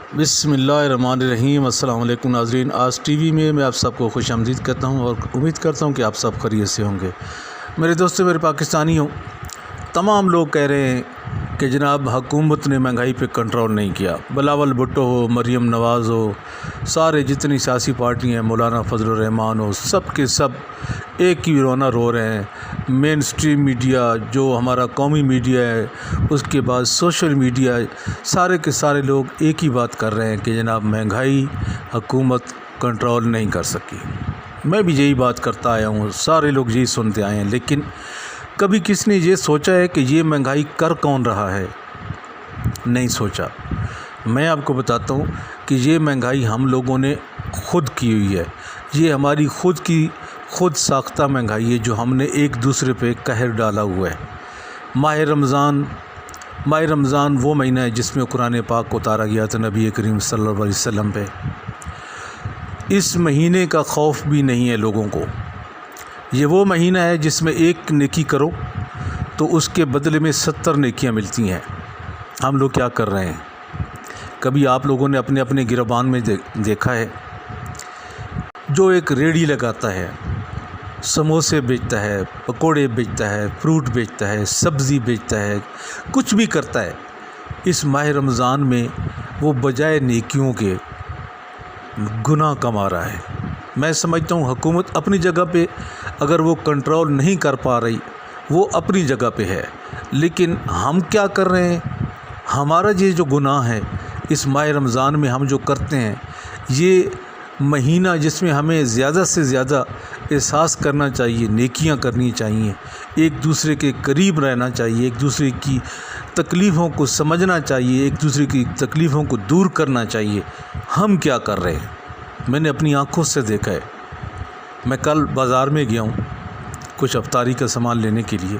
बिस्मिल्लाहिर्रहमानिर्रहीम। अस्सलाम वालेकुम नाज़रीन। आज टीवी में मैं आप सबको खुश आमदीद कहता हूँ और उम्मीद करता हूँ कि आप सब खैरियत से होंगे। मेरे दोस्तों, मेरे पाकिस्तानियों, तमाम लोग कह रहे हैं कि जनाब हुकूमत ने महंगाई पे कंट्रोल नहीं किया। बिलावल भुट्टो हो, मरीम नवाज़ हो, सारे जितनी सियासी पार्टियाँ हैं, मौलाना फजलुर रहमान हो, सब के सब एक ही रोना रो रहे हैं। मेन स्ट्रीम मीडिया जो हमारा कौमी मीडिया है, उसके बाद सोशल मीडिया है, सारे के सारे लोग एक ही बात कर रहे हैं कि जनाब महंगाई हुकूमत कंट्रोल नहीं कर सकी। मैं भी यही बात करता आया हूँ, सारे लोग यही सुनते आए हैं। लेकिन कभी किसने ये सोचा है कि ये महंगाई कर कौन रहा है? नहीं सोचा। मैं आपको बताता हूँ कि ये महंगाई हम लोगों ने खुद की हुई है। ये हमारी खुद साख्ता महंगाई है जो हमने एक दूसरे पे कहर डाला हुआ है। माह रमज़ान वो महीना है जिसमें कुरान पाक उतारा गया था नबी करीम सल्लल्लाहु अलैहि वसल्लम पे। इस महीने का खौफ भी नहीं है लोगों को। ये वो महीना है जिसमें एक नेकी करो तो उसके बदले में 70 नेकियां मिलती हैं। हम लोग क्या कर रहे हैं? कभी आप लोगों ने अपने अपने गिरबान में देखा है जो एक रेड़ी लगाता है, समोसे बेचता है, पकोड़े बेचता है, फ्रूट बेचता है, सब्ज़ी बेचता है, कुछ भी करता है, इस माह रमज़ान में वो बजाय नेकियों के गुनाह कमा रहा है। मैं समझता हूँ हुकूमत अपनी जगह पे अगर वो कंट्रोल नहीं कर पा रही, वो अपनी जगह पे है। लेकिन हम क्या कर रहे हैं? हमारा ये जो गुनाह है इस माह रमज़ान में हम जो करते हैं, ये महीना जिसमें हमें ज़्यादा से ज़्यादा एहसास करना चाहिए, नेकियां करनी चाहिए, एक दूसरे के करीब रहना चाहिए, एक दूसरे की तकलीफ़ों को समझना चाहिए, एक दूसरे की तकलीफ़ों को दूर करना चाहिए। हम क्या कर रहे हैं? मैंने अपनी आँखों से देखा है। मैं कल बाज़ार में गया हूँ कुछ अफ्तारी का सामान लेने के लिए।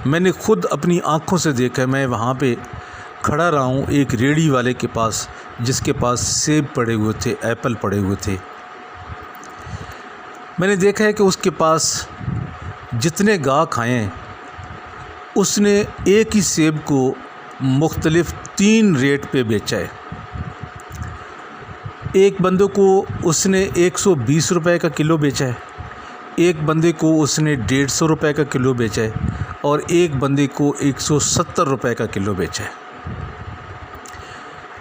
मैंने खुद अपनी आँखों से देखा है। मैं वहाँ पे खड़ा रहा हूँ एक रेड़ी वाले के पास जिसके पास सेब पड़े हुए थे, एप्पल पड़े हुए थे। मैंने देखा है कि उसके पास जितने गाहक आए हैं उसने एक ही सेब को मुख्तलिफ 3 रेट पे बेचा है। एक बंदे को उसने 120 रुपए का किलो बेचा है, एक बंदे को उसने 150 रुपए का किलो बेचा है और एक बंदे को 170 रुपए का किलो बेचा है।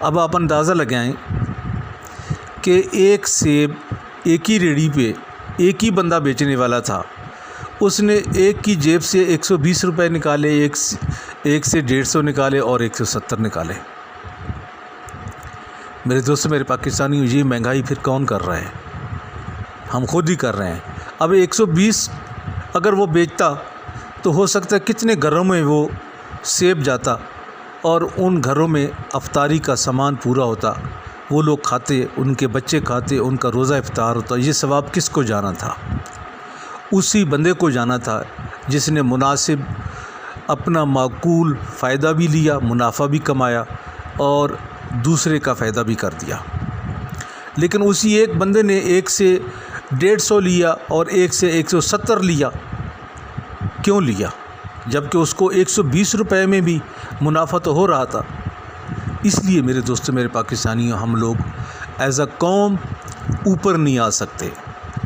अब आप अंदाज़ा लगाएं कि एक सेब एक ही रेड़ी पे एक ही बंदा बेचने वाला था, उसने एक की जेब से 120 रुपए निकाले, एक से 150 निकाले और 170 निकाले। मेरे दोस्तों, मेरे पाकिस्तानियों, ये महंगाई फिर कौन कर रहा है? हम खुद ही कर रहे हैं। अब 120 अगर वो बेचता तो हो सकता है कितने घरों में वो सेब जाता और उन घरों में अफ्तारी का सामान पूरा होता, वो लोग खाते, उनके बच्चे खाते, उनका रोज़ा इफ्तार होता। ये सवाब किसको जाना था? उसी बंदे को जाना था जिसने मुनासिब अपना माकूल फ़ायदा भी लिया, मुनाफा भी कमाया और दूसरे का फ़ायदा भी कर दिया। लेकिन उसी एक बंदे ने एक से 150 लिया और एक से 170 लिया। क्यों लिया? जबकि उसको 120 रुपए में भी मुनाफा तो हो रहा था। इसलिए मेरे दोस्तों, मेरे पाकिस्तानियों, हम लोग एज़ अ कौम ऊपर नहीं आ सकते।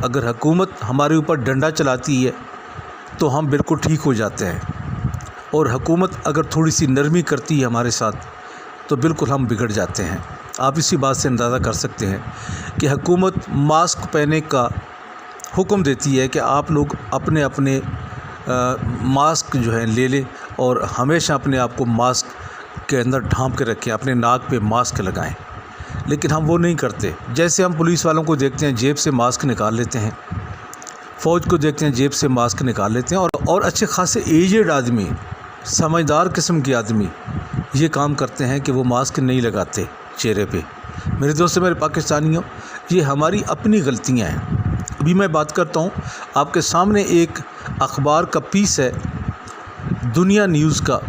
अगर हुकूमत हमारे ऊपर डंडा चलाती है तो हम बिल्कुल ठीक हो जाते हैं, और हुकूमत अगर थोड़ी सी नरमी करती है हमारे साथ तो बिल्कुल हम बिगड़ जाते हैं। आप इसी बात से अंदाज़ा कर सकते हैं कि हुकूमत मास्क पहनने का हुक्म देती है कि आप लोग अपने अपने मास्क जो है ले लें और हमेशा अपने आप को मास्क के अंदर ढांप के रखें, अपने नाक पे मास्क लगाएं। लेकिन हम वो नहीं करते। जैसे हम पुलिस वालों को देखते हैं जेब से मास्क निकाल लेते हैं, फ़ौज को देखते हैं जेब से मास्क निकाल लेते हैं, और अच्छे खासे एजेड आदमी, समझदार किस्म के आदमी ये काम करते हैं कि वो मास्क नहीं लगाते चेहरे पे। मेरे दोस्तों, मेरे पाकिस्तानियों, ये हमारी अपनी गलतियाँ हैं। अभी मैं बात करता हूँ, आपके सामने एक अखबार का पीस है दुनिया न्यूज़ का।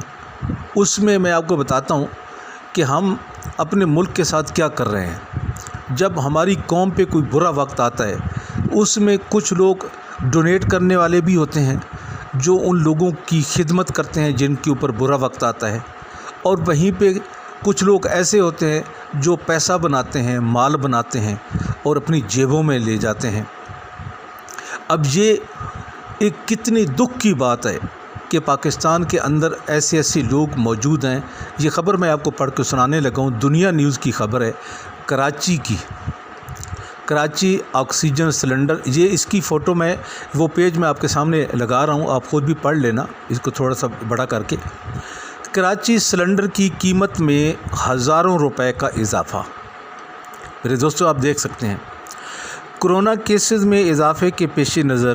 उसमें मैं आपको बताता हूँ कि हम अपने मुल्क के साथ क्या कर रहे हैं। जब हमारी कौम पे कोई बुरा वक्त आता है, उसमें कुछ लोग डोनेट करने वाले भी होते हैं जो उन लोगों की खिदमत करते हैं जिनके ऊपर बुरा वक्त आता है, और वहीं पे کچھ لوگ ایسے ہوتے ہیں جو پیسہ بناتے ہیں، مال بناتے ہیں اور اپنی جیبوں میں لے جاتے ہیں۔ اب یہ ایک کتنی دکھ کی بات ہے کہ پاکستان کے اندر ایسے لوگ موجود ہیں۔ یہ خبر میں آپ کو پڑھ کے سنانے لگا ہوں، دنیا نیوز کی خبر ہے، کراچی کی۔ کراچی آکسیجن سلنڈر، یہ اس کی فوٹو میں وہ پیج میں آپ کے سامنے لگا رہا ہوں، آپ خود بھی پڑھ لینا اس کو تھوڑا سا بڑا کر کے۔ کراچی سلنڈر کی قیمت میں ہزاروں روپے کا اضافہ۔ میرے دوستو آپ دیکھ سکتے ہیں، کرونا کیسز میں اضافے کے پیش نظر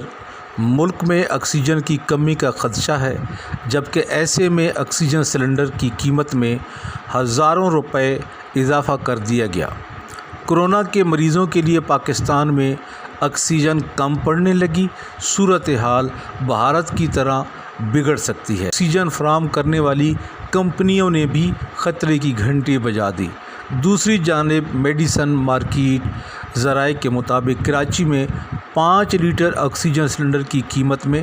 ملک میں آکسیجن کی کمی کا خدشہ ہے، جبکہ ایسے میں آکسیجن سلنڈر کی قیمت میں ہزاروں روپے اضافہ کر دیا گیا۔ کرونا کے مریضوں کے لیے پاکستان میں آکسیجن کم پڑنے لگی، صورتحال بھارت کی طرح بگڑ سکتی ہے۔ آکسیجن فراہم کرنے والی کمپنیوں نے بھی خطرے کی گھنٹی بجا دی۔ دوسری جانب میڈیسن مارکیٹ ذرائع کے مطابق کراچی میں 5 لیٹر آکسیجن سلنڈر کی قیمت میں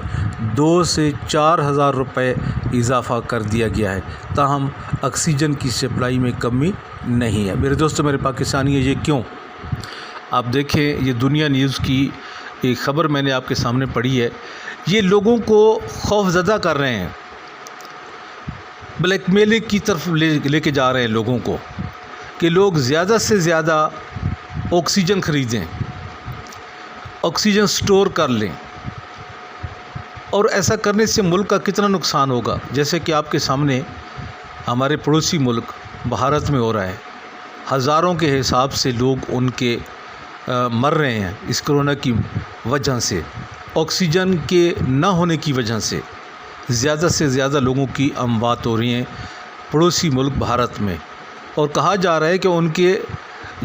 2 سے 4 ہزار روپے اضافہ کر دیا گیا ہے، تاہم آکسیجن کی سپلائی میں کمی نہیں ہے۔ میرے دوستو، میرے پاکستانی ہیں، یہ کیوں؟ آپ دیکھیں، یہ دنیا نیوز کی ایک خبر میں نے آپ کے سامنے پڑھی ہے۔ یہ لوگوں کو خوف زدہ کر رہے ہیں، بلیک میلنگ کی طرف لے کے جا رہے ہیں لوگوں کو کہ لوگ زیادہ سے زیادہ آکسیجن خریدیں، آکسیجن سٹور کر لیں، اور ایسا کرنے سے ملک کا کتنا نقصان ہوگا۔ جیسے کہ آپ کے سامنے ہمارے پڑوسی ملک بھارت میں ہو رہا ہے، ہزاروں کے حساب سے لوگ ان کے مر رہے ہیں اس کرونا کی وجہ سے، آکسیجن کے نہ ہونے کی وجہ سے زیادہ سے زیادہ لوگوں کی اموات ہو رہی ہیں پڑوسی ملک بھارت میں، اور کہا جا رہا ہے کہ ان کے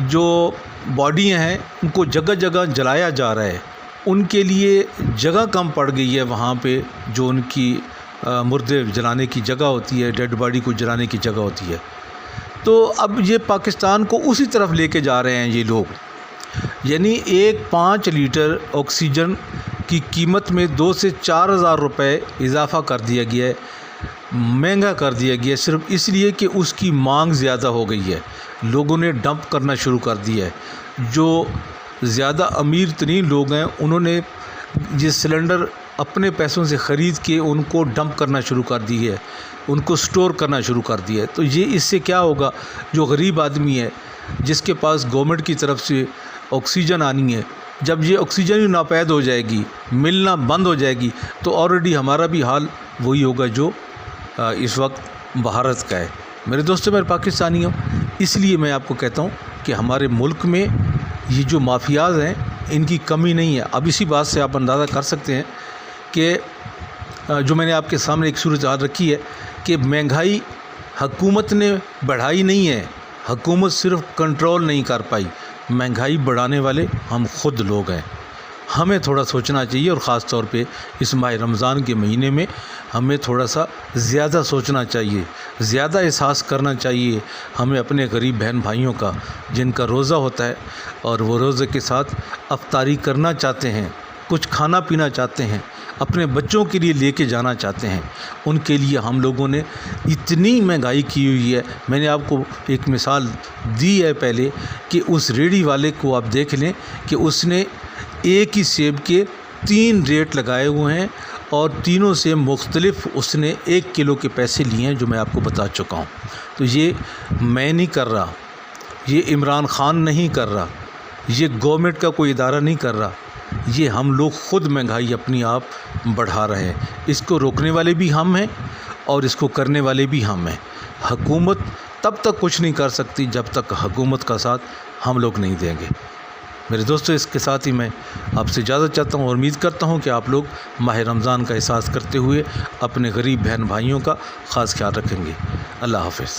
جو باڈیاں ہیں ان کو جگہ جگہ جلایا جا رہا ہے، ان کے لیے جگہ کم پڑ گئی ہے وہاں پہ، جو ان کی مردے جلانے کی جگہ ہوتی ہے، ڈیڈ باڈی کو جلانے کی جگہ ہوتی ہے۔ تو اب یہ پاکستان کو اسی طرف لے کے جا رہے ہیں یہ لوگ، یعنی 5 لیٹر آکسیجن کی قیمت میں 2 سے 4 ہزار روپے اضافہ کر دیا گیا ہے، مہنگا کر دیا گیا ہے، صرف اس لیے کہ اس کی مانگ زیادہ ہو گئی ہے، لوگوں نے ڈمپ کرنا شروع کر دیا ہے۔ جو زیادہ امیر ترین لوگ ہیں انہوں نے یہ سلنڈر اپنے پیسوں سے خرید کے ان کو ڈمپ کرنا شروع کر دی ہے، ان کو سٹور کرنا شروع کر دیا ہے۔ تو یہ اس سے کیا ہوگا، جو غریب آدمی ہے جس کے پاس گورنمنٹ کی طرف سے آکسیجن آنی ہے، جب یہ آکسیجن ہی ناپید ہو جائے گی، ملنا بند ہو جائے گی، تو آلریڈی ہمارا بھی حال وہی ہوگا جو اس وقت بھارت کا ہے۔ میرے دوستو، میرے پاکستانیوں، اس لیے میں آپ کو کہتا ہوں کہ ہمارے ملک میں یہ جو مافیاز ہیں ان کی کمی نہیں ہے۔ اب اسی بات سے آپ اندازہ کر سکتے ہیں کہ جو میں نے آپ کے سامنے ایک صورتحال رکھی ہے کہ مہنگائی حکومت نے بڑھائی نہیں ہے، حکومت صرف کنٹرول نہیں کر پائی، مہنگائی بڑھانے والے ہم خود لوگ ہیں۔ ہمیں تھوڑا سوچنا چاہیے، اور خاص طور پہ اس ماہ رمضان کے مہینے میں ہمیں تھوڑا سا زیادہ سوچنا چاہیے، زیادہ احساس کرنا چاہیے ہمیں اپنے غریب بہن بھائیوں کا، جن کا روزہ ہوتا ہے اور وہ روزے کے ساتھ افطاری کرنا چاہتے ہیں، کچھ کھانا پینا چاہتے ہیں، اپنے بچوں کے لیے لے کے جانا چاہتے ہیں، ان کے لیے ہم لوگوں نے اتنی مہنگائی کی ہوئی ہے۔ میں نے آپ کو ایک مثال دی ہے پہلے کہ اس ریڑھی والے کو آپ دیکھ لیں کہ اس نے ایک ہی سیب کے 3 ریٹ لگائے ہوئے ہیں، اور تینوں سے مختلف اس نے 1 کلو کے پیسے لیے ہیں، جو میں آپ کو بتا چکا ہوں۔ تو یہ میں نہیں کر رہا، یہ عمران خان نہیں کر رہا، یہ گورنمنٹ کا کوئی ادارہ نہیں کر رہا، یہ ہم لوگ خود مہنگائی اپنی آپ بڑھا رہے ہیں۔ اس کو روکنے والے بھی ہم ہیں اور اس کو کرنے والے بھی ہم ہیں۔ حکومت تب تک کچھ نہیں کر سکتی جب تک حکومت کا ساتھ ہم لوگ نہیں دیں گے۔ میرے دوستو، اس کے ساتھ ہی میں آپ سے اجازت چاہتا ہوں، اور امید کرتا ہوں کہ آپ لوگ ماہ رمضان کا احساس کرتے ہوئے اپنے غریب بہن بھائیوں کا خاص خیال رکھیں گے۔ اللہ حافظ۔